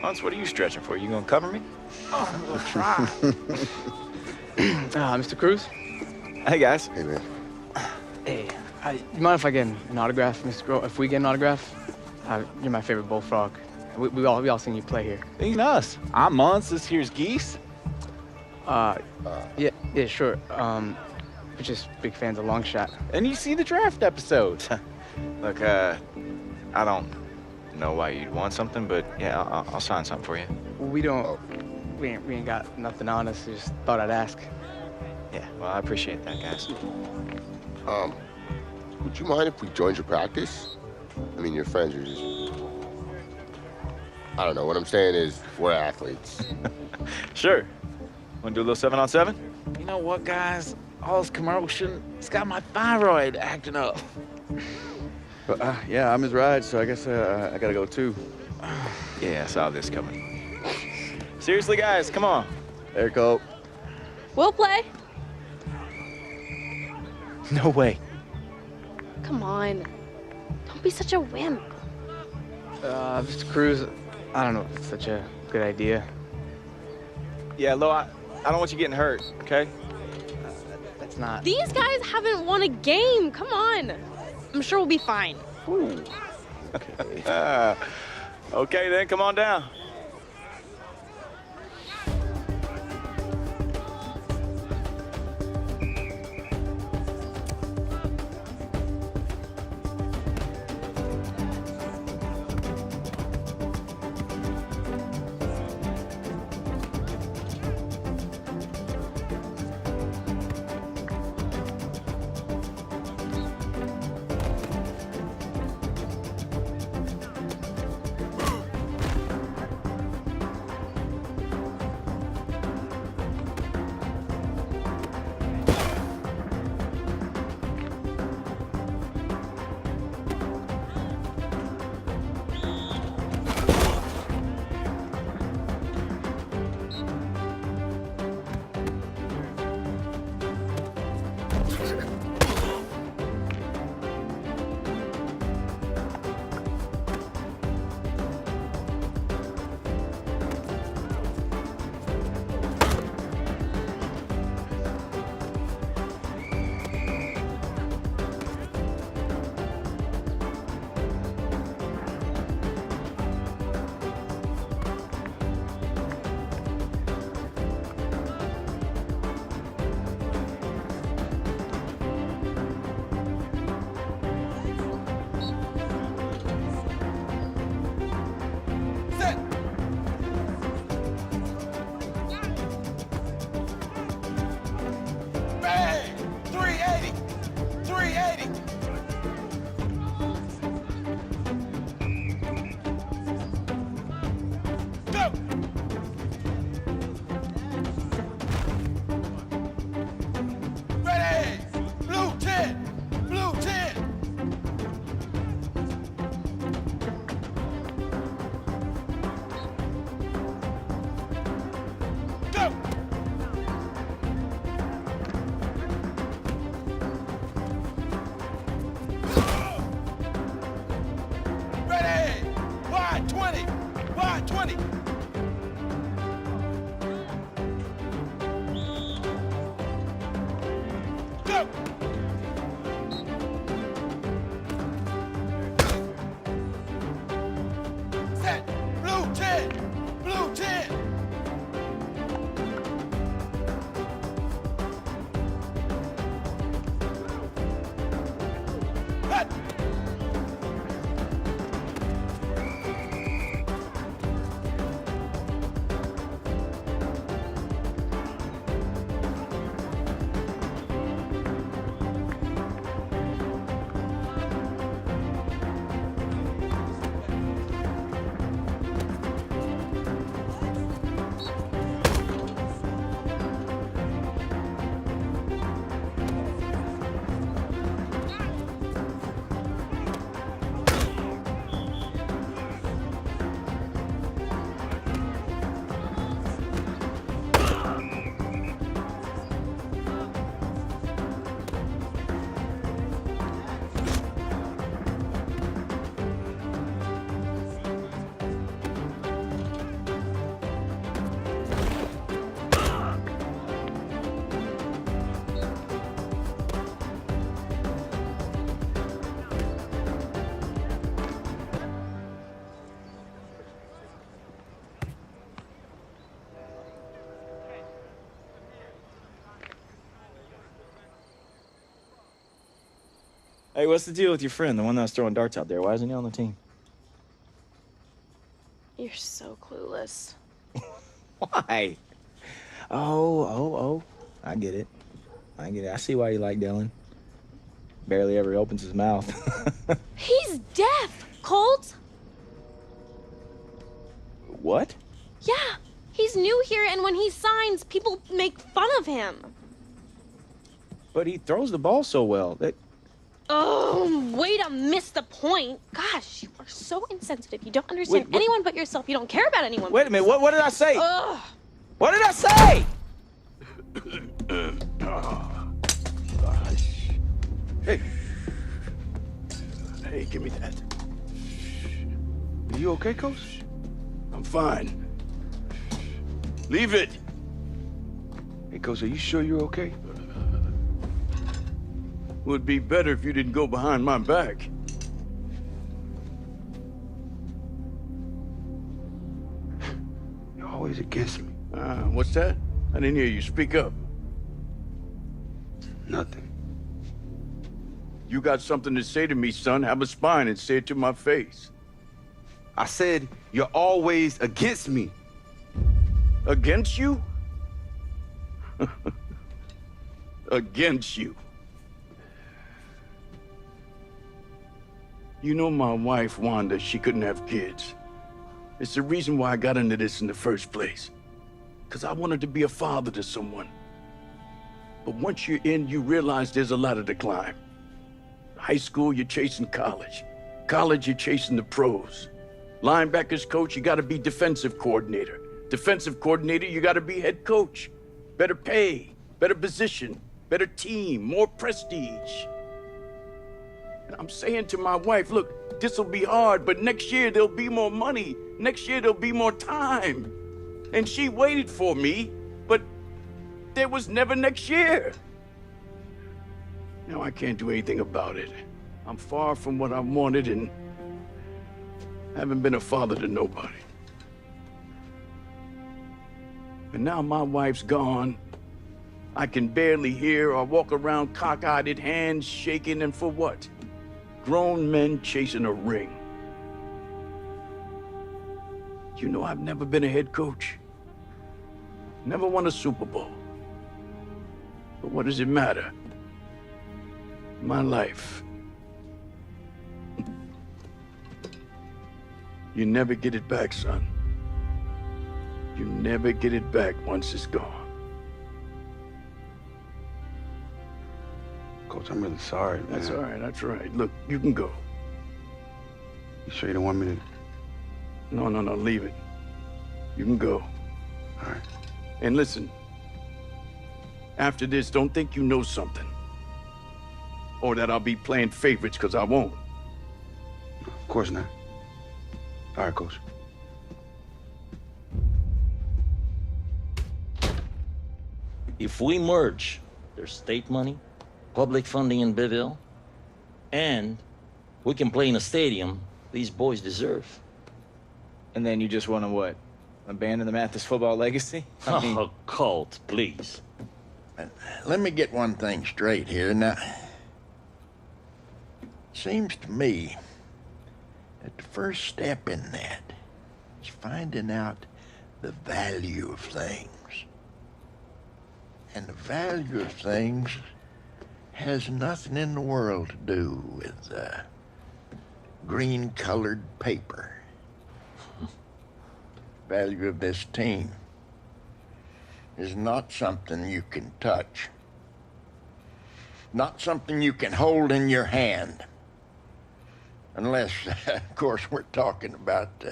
Hunts, what are you stretching for? You gonna cover me? Oh, we'll try. Mr. Cruz? Hey, guys. Hey, man. Hey, you mind if I get an autograph, Mr. Grohl? If we get an autograph, you're my favorite bullfrog. We all seen you play here. Ain't us. I'm Munts. This here's Geese. Yeah, sure. We're just big fans of Longshot. And you see the draft episodes. Look, I don't know why you'd want something, but yeah, I'll sign something for you. We ain't got nothing on us. Just thought I'd ask. Yeah, well, I appreciate that, guys. Would you mind if we joined your practice? I mean, your friends are just... I don't know. What I'm saying is, we're athletes. Sure. Want to do a little 7-on-7? You know what, guys? All this commotion, it's got my thyroid acting up. Yeah, I'm his ride, so I guess I gotta go too. Yeah, I saw this coming. Seriously, guys, come on. There, Colt. We'll play. No way. Come on. Don't be such a wimp. Mr. Cruz, I don't know if it's such a good idea. Yeah, Lo, I don't want you getting hurt, okay? That's not... These guys haven't won a game. Come on. I'm sure we'll be fine. Ooh. Okay, then, come on down. Hey, what's the deal with your friend, the one that was throwing darts out there? Why isn't he on the team? You're so clueless. Why? Oh. I get it. I see why you like Dylan. Barely ever opens his mouth. He's deaf, Colt! What? Yeah, he's new here, and when he signs, people make fun of him. But he throws the ball so well. Oh, way to miss the point. Gosh, you are so insensitive. You don't understand Wait, what? anyone but yourself. You don't care about anyone Wait but a minute, yourself. what did I say? Ugh. What did I say? Hey. Hey, give me that. Are you okay, Coach? I'm fine. Leave it. Hey, Coach, are you sure you're okay? Would be better if you didn't go behind my back. You're always against me. What's that? I didn't hear you. Speak up. Nothing. You got something to say to me, son, have a spine and say it to my face. I said you're always against me. Against you? Against you. You know my wife, Wanda, she couldn't have kids. It's the reason why I got into this in the first place. Because I wanted to be a father to someone. But once you're in, you realize there's a ladder to climb. High school, you're chasing college. College, you're chasing the pros. Linebackers coach, you gotta be defensive coordinator. Defensive coordinator, you gotta be head coach. Better pay, better position, better team, more prestige. And I'm saying to my wife, look, this'll be hard, but next year there'll be more money. Next year there'll be more time. And she waited for me, but there was never next year. Now I can't do anything about it. I'm far from what I wanted and haven't been a father to nobody. And now my wife's gone. I can barely hear or walk around cockeyed, hands shaking, and for what? Grown men chasing a ring. You know I've never been a head coach. Never won a Super Bowl. But what does it matter? My life. You never get it back, son. You never get it back once it's gone. Coach, I'm really sorry, man. That's all right, that's all right. Look, you can go. You sure you don't want me to? No, leave it. You can go. All right. And listen, after this, don't think you know something. Or that I'll be playing favorites, because I won't. Of course not. All right, Coach. If we merge, there's state money, public funding in Biville, and we can play in a stadium these boys deserve. And then you just want to what? Abandon the Mathis football legacy? I mean, Oh, Colt, please. Let me get one thing straight here. Now, seems to me that the first step in that is finding out the value of things. And the value of things has nothing in the world to do with green-colored paper. Value of this team is not something you can touch. Not something you can hold in your hand. Unless, of course, we're talking about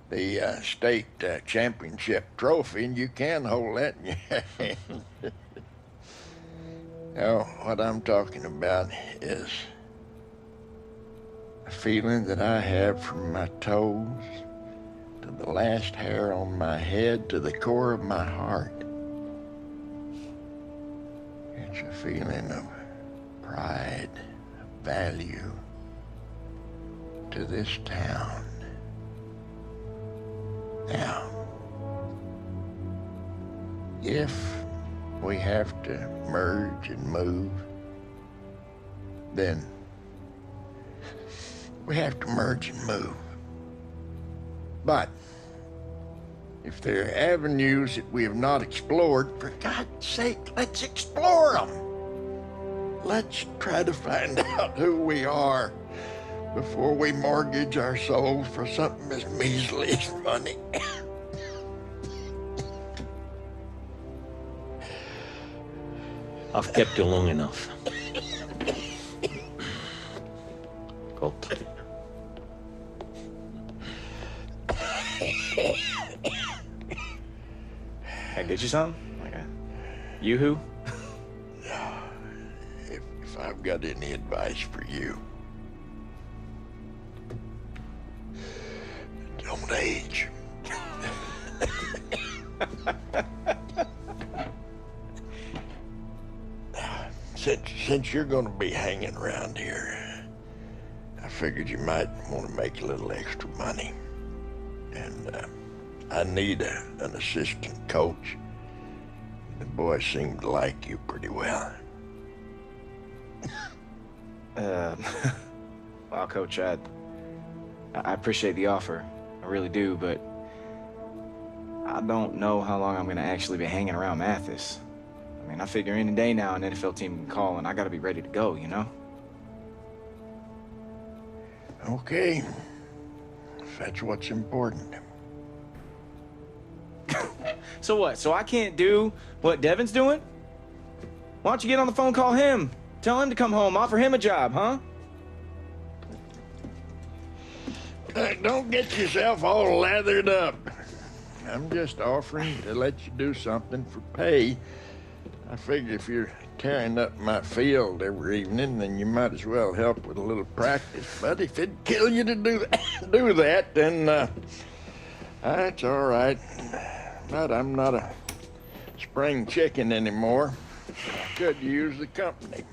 the state championship trophy, and you can hold that in your hand. No, what I'm talking about is a feeling that I have from my toes to the last hair on my head to the core of my heart. It's a feeling of pride, of value to this town. Now, if we have to merge and move, then we have to merge and move. But if there are avenues that we have not explored, for God's sake, let's explore them. Let's try to find out who we are before we mortgage our souls for something as measly as money. I've kept you long enough. Colt. Can I get you something? Like a yoo-hoo? If I've got any advice for you, don't age. Since you're going to be hanging around here, I figured you might want to make a little extra money. And I need an assistant coach. The boys seem to like you pretty well. Well, Coach, I appreciate the offer. I really do, but I don't know how long I'm going to actually be hanging around Mathis. I mean, I figure any day now an NFL team can call, and I got to be ready to go, you know? Okay. If that's what's important. So what? So I can't do what Devin's doing? Why don't you get on the phone, call him? Tell him to come home, offer him a job, huh? Don't get yourself all lathered up. I'm just offering to let you do something for pay. I figure if you're tearing up my field every evening, then you might as well help with a little practice. But if it'd kill you to do that, then that's all right. But I'm not a spring chicken anymore. I could use the company.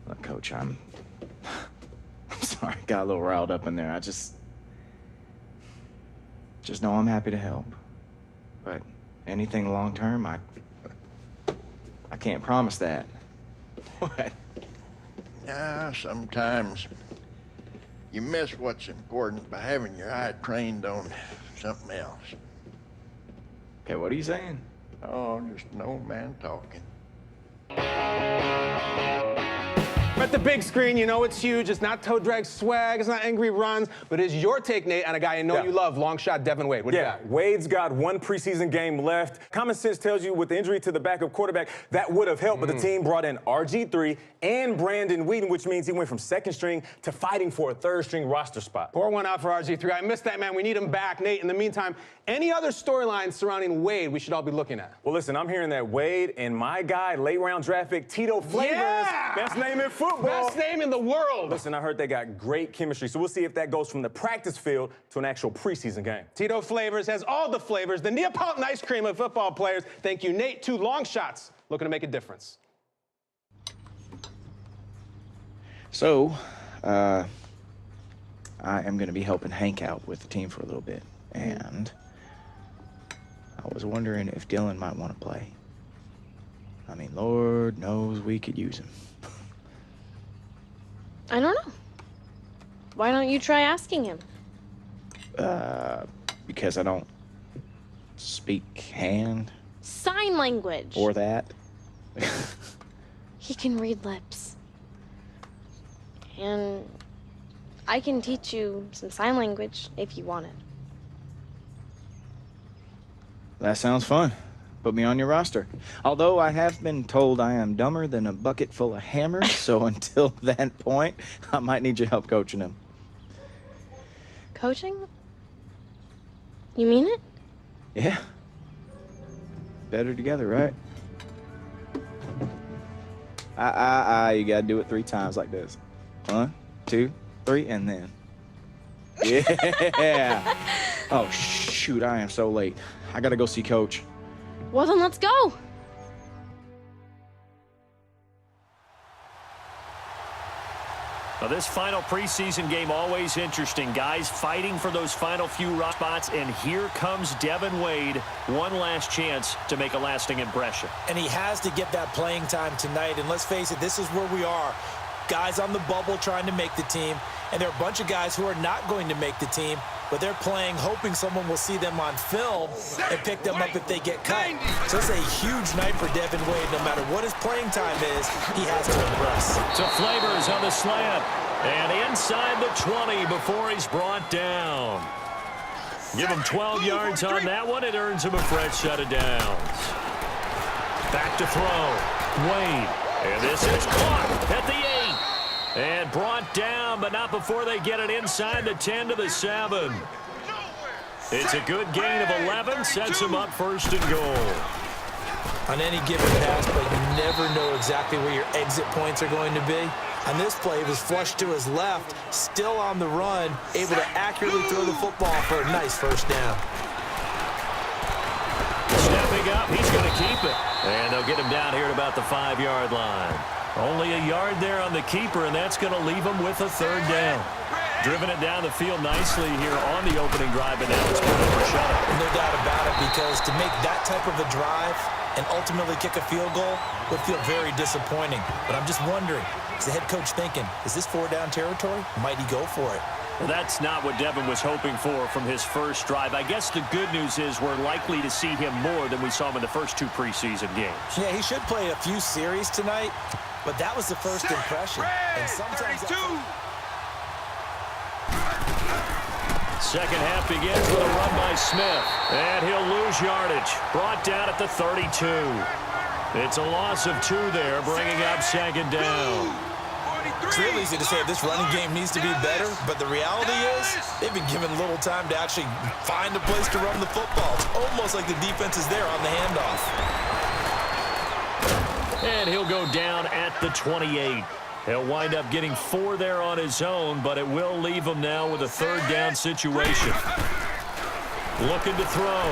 Look, Coach, I'm sorry, I got a little riled up in there. I just know I'm happy to help. But anything long term, I can't promise that. What? Sometimes you miss what's important by having your eye trained on something else. Okay, what are you saying? Oh, just an old man talking. At the big screen, you know it's huge. It's not toe drag swag, it's not angry runs, but it's your take, Nate, on a guy you know you love, Longshot Devin Wade. What do you got? Wade's got one preseason game left. Common sense tells you with the injury to the backup quarterback, that would have helped, but the team brought in RG3 and Brandon Whedon, which means he went from second string to fighting for a third string roster spot. Pour one out for RG3. I missed that, man. We need him back. Nate, in the meantime, any other storylines surrounding Wade we should all be looking at? Well, listen, I'm hearing that Wade and my guy, late round draft pick Tito Flavors, best name in football. Best name in the world. Listen, I heard they got great chemistry, so we'll see if that goes from the practice field to an actual preseason game. Tito Flavors has all the flavors, the Neapolitan ice cream of football players. Thank you, Nate. 2 long shots looking to make a difference. So, I am going to be helping Hank out with the team for a little bit, and I was wondering if Dylan might want to play. I mean, Lord knows we could use him. I don't know. Why don't you try asking him? Because I don't speak hand. Sign language. Or that. He can read lips. And I can teach you some sign language if you want it. That sounds fun. Put me on your roster. Although I have been told I am dumber than a bucket full of hammers, so until that point, I might need your help coaching him. Coaching? You mean it? Yeah. Better together, right? You gotta do it 3 times like this. 1, 2, 3, and then. Yeah. Oh, shoot, I am so late. I gotta go see Coach. Well, then let's go. Now, this final preseason game, always interesting. Guys fighting for those final few rock spots, and here comes Devin Wade. One last chance to make a lasting impression. And he has to get that playing time tonight. And let's face it, this is where we are. Guys on the bubble trying to make the team, and there are a bunch of guys who are not going to make the team, but they're playing hoping someone will see them on film and pick them up if they get cut. So it's a huge night for Devin Wade. No matter what his playing time is, he has to impress. So Flavors on the slant, and inside the 20 before he's brought down. Give him 12 yards on that one. It earns him a fresh set of downs. Back to throw. Wade. And this is caught at the 8. And brought down, but not before they get it inside the 10 to the 7. It's a good gain of 11. Sets him up 1st and goal. On any given pass, but you never know exactly where your exit points are going to be. On this play, he was flushed to his left, still on the run, able to accurately throw the football for a nice 1st down. Stepping up, he's going to keep it. And they'll get him down here at about the 5-yard line. Only a yard there on the keeper, and that's going to leave him with a 3rd down. Driven it down the field nicely here on the opening drive, and now it's going for a shutout. No doubt about it, because to make that type of a drive and ultimately kick a field goal would feel very disappointing. But I'm just wondering, is the head coach thinking, is this 4-down territory? Might he go for it? Well, that's not what Devin was hoping for from his first drive. I guess the good news is we're likely to see him more than we saw him in the first 2 preseason games. Yeah, he should play a few series tonight, but that was the first impression. And sometimes Second half begins with a run by Smith, and he'll lose yardage. Brought down at the 32. It's a loss of 2 there, bringing up 2nd down. It's real easy to say this running game needs to be better, but the reality is they've been given little time to actually find a place to run the football. It's almost like the defense is there on the handoff. And he'll go down at the 28. He'll wind up getting 4 there on his own, but it will leave him now with a 3rd down situation. Looking to throw.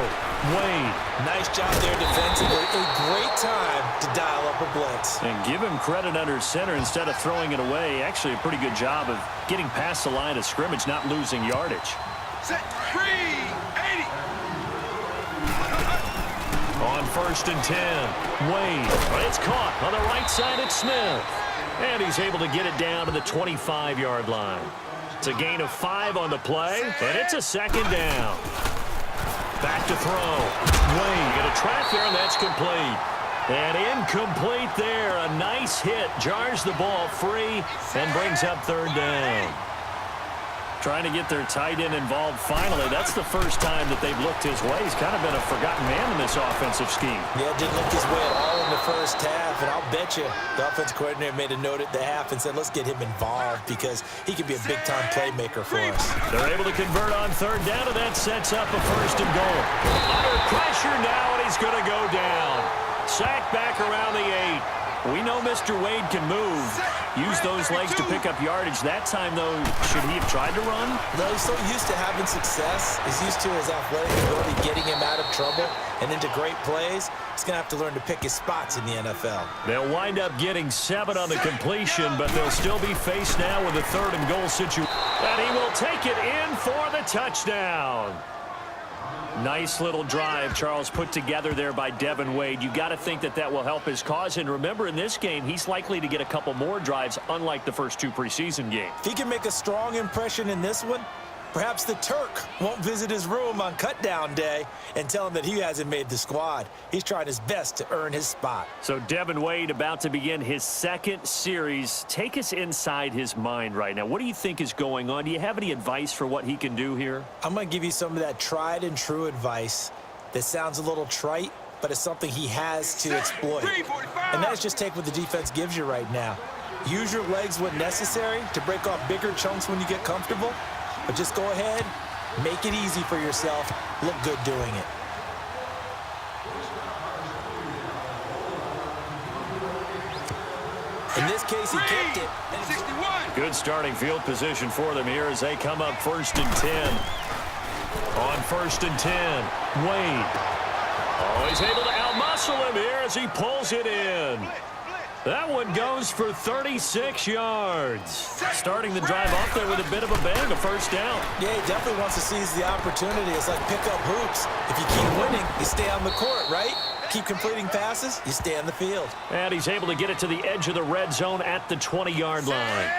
Wade. Nice job there defensively. A great time to dial up a blitz. And give him credit under center instead of throwing it away. Actually a pretty good job of getting past the line of scrimmage, not losing yardage. Set, 3, 80. On 1st and 10. Wade. It's caught on the right side at Smith. And he's able to get it down to the 25-yard line. It's a gain of 5 on the play, and it's a 2nd down. Back to throw. Wade going to track there, and that's complete. And incomplete there. A nice hit. Jars the ball free and brings up 3rd down. Trying to get their tight end involved finally. That's the first time that they've looked his way. He's kind of been a forgotten man in this offensive scheme. Yeah, didn't look his way at all in the first half. And I'll bet you the offensive coordinator made a note at the half and said, let's get him involved because he could be a big-time playmaker for us. They're able to convert on 3rd down, and that sets up a 1st and goal. Under pressure now, and he's going to go down. Sacked back around the 8. We know Mr. Wade can move. Use those legs to pick up yardage. That time, though, should he have tried to run? No, he's so used to having success. He's used to his athletic ability getting him out of trouble and into great plays. He's going to have to learn to pick his spots in the NFL. They'll wind up getting 7 on the completion, but they'll still be faced now with a 3rd and goal situation. And he will take it in for the touchdown. Nice little drive, Charles, put together there by Devin Wade. You got to think that that will help his cause. And remember, in this game, he's likely to get a couple more drives, unlike the first 2 preseason games. If he can make a strong impression in this one, perhaps the Turk won't visit his room on cutdown day and tell him that he hasn't made the squad. He's trying his best to earn his spot. So Devin Wade about to begin his 2nd series. Take us inside his mind right now. What do you think is going on? Do you have any advice for what he can do here? I'm going to give you some of that tried and true advice that sounds a little trite, but it's something he has to exploit. And that's just take what the defense gives you right now. Use your legs when necessary to break off bigger chunks when you get comfortable. But just go ahead, make it easy for yourself, look good doing it. In this case, he kept it. 61. Good starting field position for them here as they come up 1st and 10. On 1st and 10, Wade. Oh, he's able to outmuscle him here as he pulls it in. That one goes for 36 yards. Starting the drive off there with a bit of a bang, a first down. Yeah, he definitely wants to seize the opportunity. It's like pick up hoops. If you keep winning, you stay on the court, right? Keep completing passes, you stay on the field. And he's able to get it to the edge of the red zone at the 20-yard line.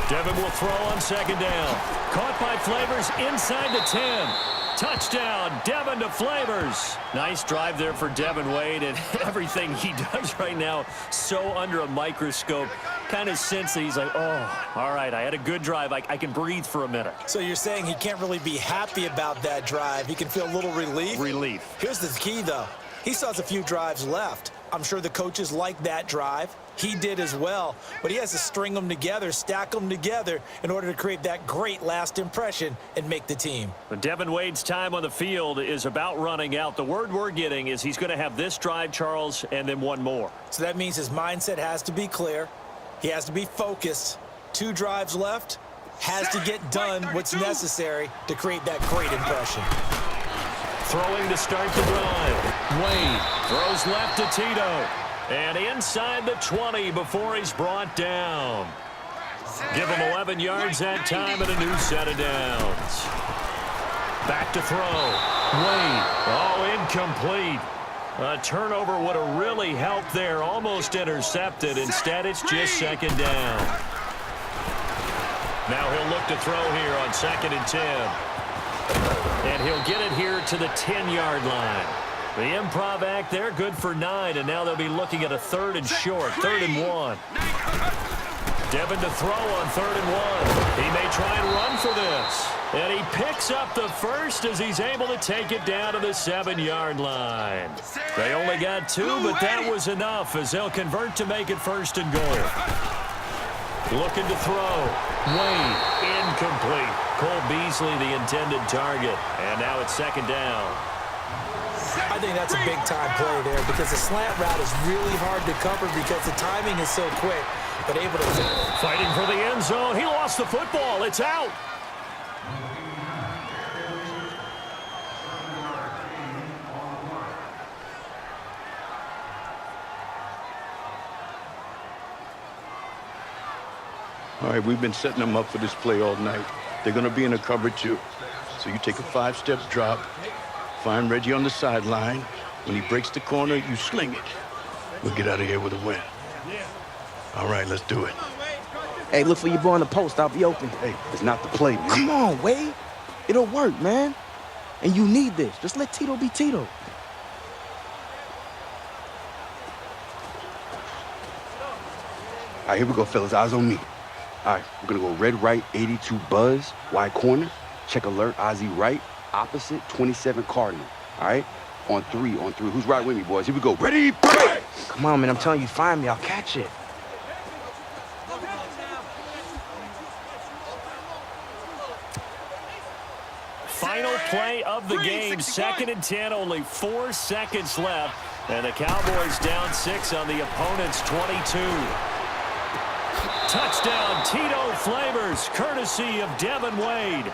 Devin will throw on second down. Caught by Flavors inside the 10. Touchdown, Devin to Flavors. Nice drive there for Devin Wade, and everything he does right now so under a microscope. Kind of sense that he's like, oh, all right, I had a good drive. I can breathe for a minute. So you're saying he can't really be happy about that drive. He can feel a little relief? Relief. Here's the key, though. He still has a few drives left. I'm sure the coaches like that drive. He did as well, but he has to string them together, stack them together in order to create that great last impression and make the team. But Devin Wade's time on the field is about running out. The word we're getting is he's going to have this drive, Charles, and then one more. So that means his mindset has to be clear. He has to be focused. 2 drives left. Has to get done what's necessary to create that great impression. Throwing to start the drive. Wade throws left to Tito. And inside the 20 before he's brought down. Give him 11 yards that time and a new set of downs. Back to throw. Wade. Oh, incomplete. A turnover would have really helped there. Almost intercepted. Instead, it's just second down. Now he'll look to throw here on 2nd and 10. And he'll get it here to the 10-yard line. The improv act there, good for 9, and now they'll be looking at a 3rd and short, 3rd and 1. Devin to throw on 3rd and 1. He may try and run for this. And he picks up the first as he's able to take it down to the 7-yard line. They only got 2, but that was enough as they'll convert to make it 1st and goal. Looking to throw. Wade, incomplete. Cole Beasley, the intended target. And now it's 2nd down. I think that's a big-time play there because the slant route is really hard to cover because the timing is so quick, but able to... Fighting for the end zone. He lost the football. It's out. All right, we've been setting them up for this play all night. They're going to be in a cover 2. So you take a 5-step drop, find Reggie on the sideline. When he breaks the corner, you sling it. We'll get out of here with a win. All right, let's do it. Hey, look for your boy on the post. I'll be open. Hey, it's not the play, man. Come on, Wade. It'll work, man. And you need this. Just let Tito be Tito. All right, here we go, fellas. Eyes on me. All right, we're going to go red right, 82 Buzz, wide corner. Check alert, Ozzy right, opposite, 27 Cardinal. All right? On 3. Who's right with me, boys? Here we go. Ready, break! Come on, man. I'm telling you, find me. I'll catch it. Final play of the game. 2nd and 10, only 4 seconds left. And the Cowboys down 6 on the opponent's 22. Touchdown, Tito Flavors, courtesy of Devin Wade.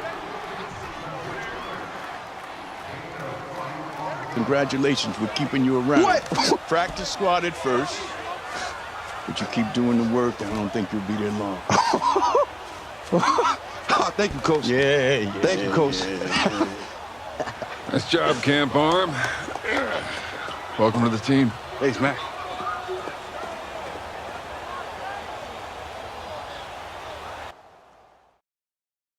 Congratulations, we're keeping you around. What? Practice squad at first. But you keep doing the work, I don't think you'll be there long. Oh, thank you, Coach. Yeah. Thank you, Coach. Yeah. Nice job, Camp Arm. Welcome to the team. Thanks, man.